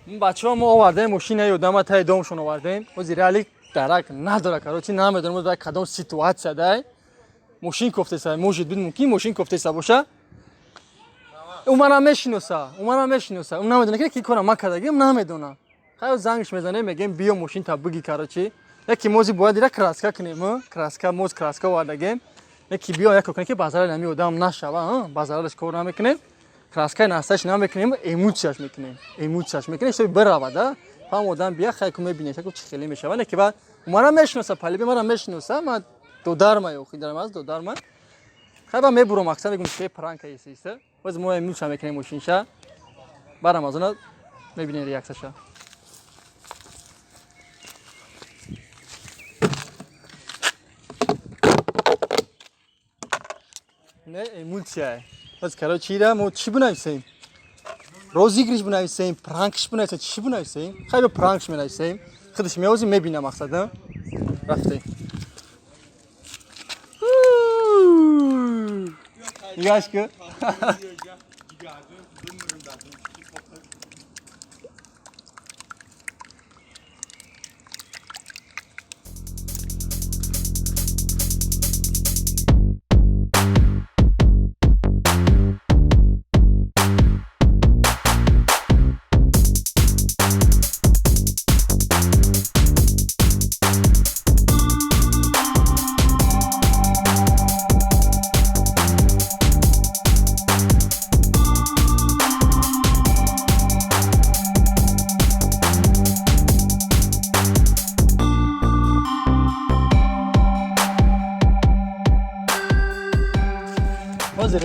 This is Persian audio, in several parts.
بچه‌ها ما آوردیم ماشین یادم تای دومشون آوردیم و زیرالی درک نداره کارو نمیدونم در کدام سیتواسیه دای ماشین کوفته سر موجود بود ممکن ماشین کوفته سر باشه اون منم میشناسه اون نمیدونه که کی کنه ما کداگیم نمیدونه خیلی زنگش میزنه میگیم بیا ماشین تا بگی کارو چی یکی موزی باید دیره کراسکا کنیم کراسکا واردگیم یکی بیا یک کنه که بازار نمی آدم نشوه بازارش کار نمیکنیم کراسکای نستش نمیکنیم ایموچش میکنیم شوی براوده فهم آدم بیا خیلی که میبینه که چه خیلی میشه که بعد مرا میشناسه پلی مرا میشناسه من دو درم یوخی دارم از دو درم خیلی میبرم اکثر میگم که پرانک ایسیسه باز ما ایموچ میکنیم ماشینشه برام از اون میبینه ریاکشنش نه ایموچه باز کارو چی دارم و چی بنویسیم روزیگریش بنویسیم پرانکش بنویسیم چی بنویسیم خیلی پرانکش بنویسیم خودش میوزی میبینم مقصد رفتیم نگاش که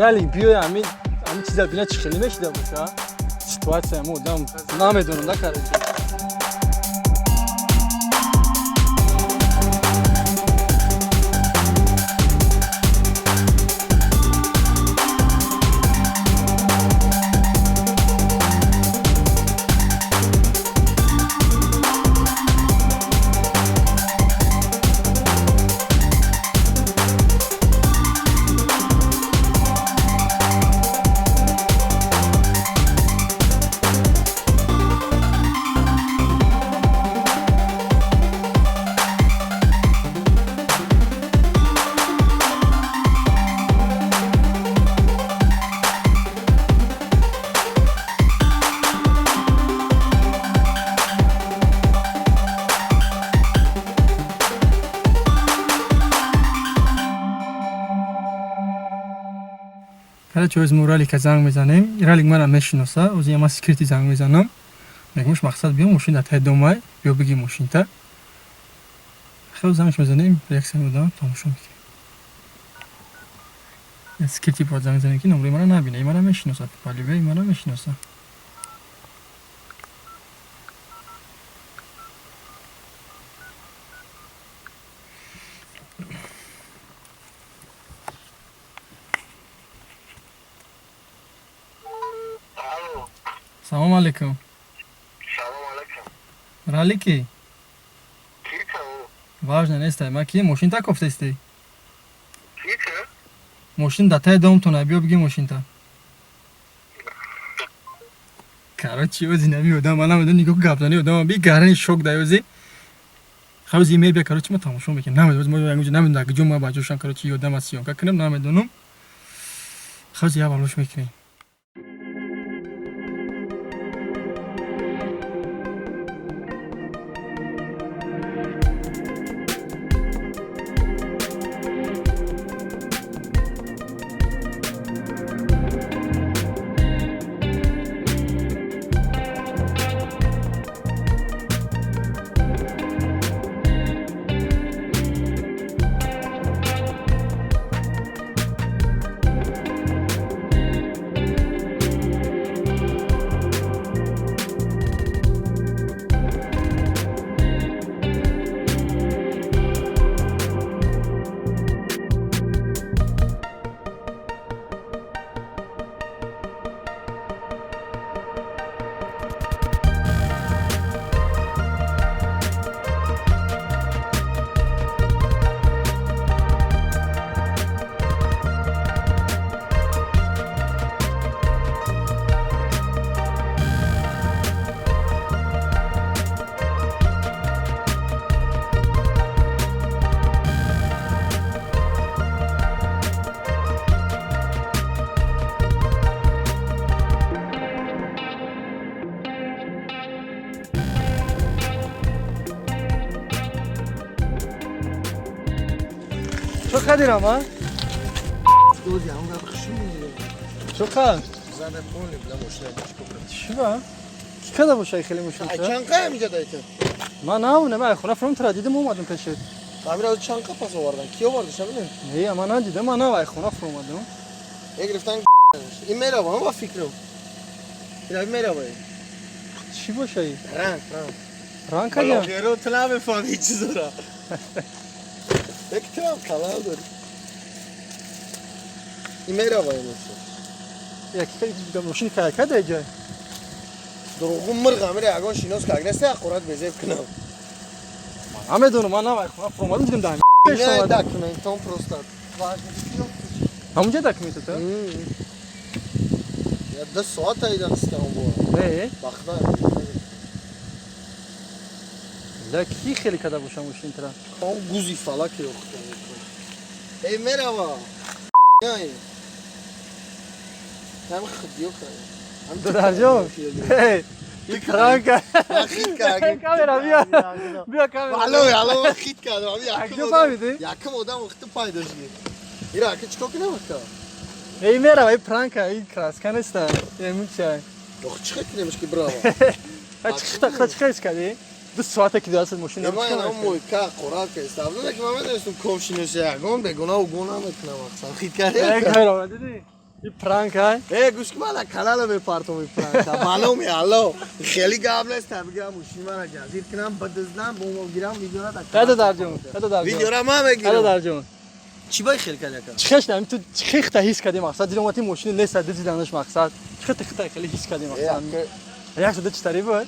رالی بیای همین چیزا بینا چی خیلی میشده باشه سیتواسیه مودم نمیدونم نکاره حالا چه از مورالی که زنگ میزنیم ایرالی منم میشناسه از یه ما سکریتی زنگ میزنم میگمش مقصد بیام ماشین در ته دومای بیا بگی ماشین تا خیلی زنگش میزنیم ریاکشن میدم تماشا میکنیم سکریتی با زنگ میزنه که نمره منو نبینه منم میشناسه ولی به منم میشناسه سلام علیکم رالی کی واژن نیست ما کی ماشین تا کوفته استی ماشین داته دوم تو نبیو بگی ماشین تا کارو چی وزی نبیو دام من نمیدونم نیگو گابدانی دام بی گارن شوک دایوزی خلاص ایمیل به کارو چی ما تماشا میکنیم نمیدونم ما نمیدونم که جمعه باجوشان کارو چی یادم اسیون که کنم نمیدونم خلاص یا بالوش میکنیم کدیرم ها دوزی همون خشم میگیره چو کن زنه پولی بلا مشنه چی با کی کدا باشه خیلی مشکل چند قایم اینجا دایته ما نمونه من خونه فرام ترا دیدم اومدم پیشت امیر از چند قا پس آوردن کی آوردش همین نه ما ندیدم من نه خونه فرام اومدم گرفتن این میره با فکرم این میره با چی باشه رنگ کدیم غیرو طلع بفهم هیچ چیز را یک طلع کلال داری این میره با این یکی ماشین کده اینجا دروغم مرغ میره اگه شیناس که اگه سه قرات بزیب کنم همه دونو من نه خونه فرام اومدم دیدم نه داکیومنتون پروستات همونجا داکیومنت تو یا 10 ساعت ایدان استانبول نه بخدا لا کی خیلی کدا باشه ماشین ترا هم گوزی فلاک yok ey merhaba yani hem خدیو دو درجه این پرانک خیت کردم کامera بیا کامera حالا خیت کردم اگه فهمیدی یکم آدم وقت پیدا شد ایرا که چیکار کنم ای میرا ای پرانک ای کراسکن است امین چای doch چیکار کنمش که براو چیکار کردی 2 ساعته که دست ماشین ما اینا مویکا قرار که استفاده که من داشتم کوشینش یگون به گناه و گناه میکنم اصلا خیت کردم ای کامera دیدی این پرانک ای گوش که بالا کانال بپرتم این پرانک معلومه الله خیلی قابل است میگم ماشین من جزیر کنم بدزدم بومو گیرم ویدیو را کدا درجون کدا درجون ویدیو را ما بگیرم کدا درجون چی باید خیلی کردی چخش نمی تو چخ تا حس کردی مقصد دیدم وقتی ماشین لیست دیدنش مقصد چخ تا خیلی حس کردی مقصد یک سده چطوری بود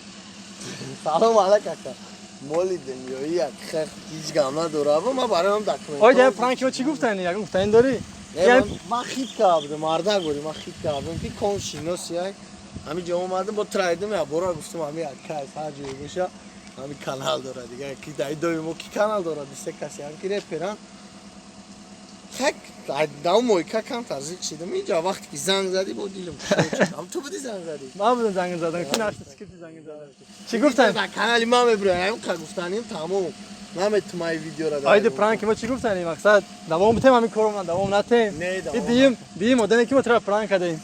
سلام علیکم مولی دنیایی یک خیلی هیچ گامنا دورا ما برای هم دکمنت آی ده پرانک چی گفتن یا گفتن داری من خیت کردم مردا گوری من خیت کردم که کون شیناسی همین جا اومدم با ترایدم یا برو گفتم همین کاس حاجی میشه همین کانال داره دیگه کی دای دوی کی کانال داره دیسه کسی هم کی رپران خک داو مویکا کم ترزیق شدم اینجا وقتی که زنگ زدی با دیلم هم تو بودی زنگ زدی ما بودم زنگ زدم کی نشد کی زنگ زدم چی گفتن کانال ما ابراهیم که گفتنیم تمام من تو مای ویدیو را آیده پرانک ما چی گفتن مقصد دوام بتیم همین کارو دوام نتیم دیم مدن کی متر پرانک کردیم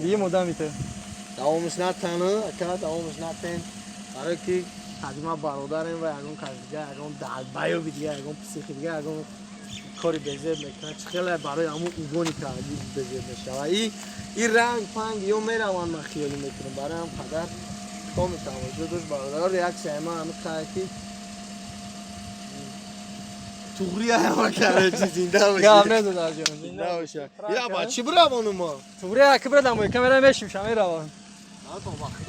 دیم مدام میته دوامش نتنه اکا دوامش نتن برای که حجم برادرم و اون کارگاه اون دالبایو دیگه اون پسیخیگه اون کاری بزرگ میکنه خیلی برای همون ایگونی کاری بزرگ میشه این رنگ پنگ یو میروان من خیلی میکنم برای هم قدر کم توجه داشت برادر ریاکس ما همه کاری توغریه همه کاره چی زنده باشه گام ندادم جون زنده باشه یا بچه برو ما توغریه که برادم کامera میشیم شما میروان نه تو وقت